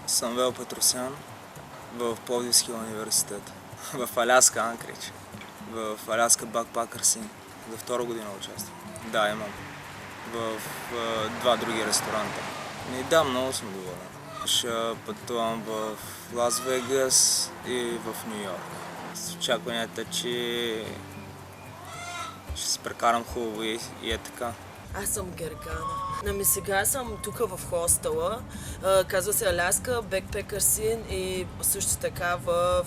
Самвел Петросян в Пловдивския университет, в Аляска Анкридж, в Аляска Бакпакърсин. За втора година участвам. Да, имам. В два други ресторанта. И да, много съм доволен. Ще пътувам в Лас Вегас и в Ню Йорк. С очакванията, че ще се прекарам хубаво и е така. Аз съм Гергана. Сега съм тук в хостела. Казва се Аляска Backpackers Inn и също така в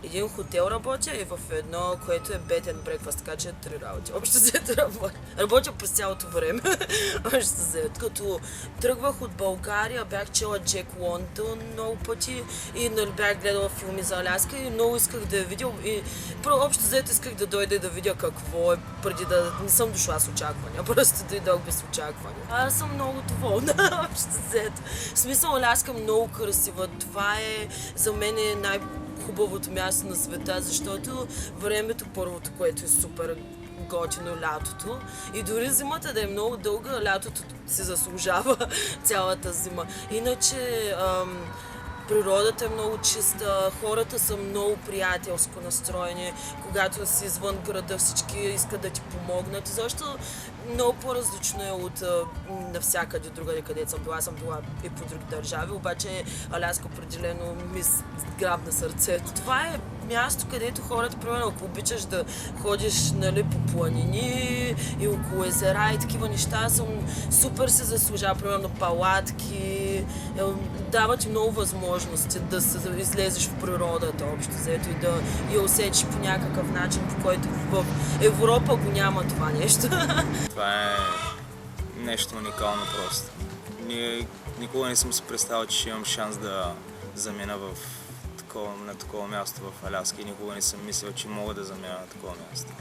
един хотел работя и в едно, което е bed and breakfast, така че 3 работи. Общо взето работя през цялото време. Общо взето. Като тръгвах от България, бях чела Джек Лондон много пъти и бях гледала филми за Аляска и много исках да я видя. И общо взето исках да дойда и да видя какво е, преди да не съм дошла с очаквания. Просто дойдох без очаквания. Аз съм много доволна. Общо взето. В смисъл, Аляска е много красива. Това е за мен хубавото място на света, защото времето първото, което е супер готино, лятото. И дори зимата да е много дълга, лятото се заслужава цялата зима. Иначе природата е много чиста, хората са много приятелско настроени, когато си извън града всички искат да ти помогнат. Защо много по-различно е от навсякъде другаде, където съм била. Съм била и по други държави, обаче Аляска определено ми грабна сърцето. Това е място, където хората, примерно, ако обичаш да ходиш, нали, по планини и около езера и такива неща, супер се заслужава, примерно, палатки, дават ти много възможности да се излезеш в природата, общо взето, и да я усетиш по някакъв начин, по който в Европа го няма това нещо. Това е нещо уникално просто. Никога не съм си представил, че имам шанс да замина на такова място в Аляска и никога не съм мислил, че мога да замина на такова място.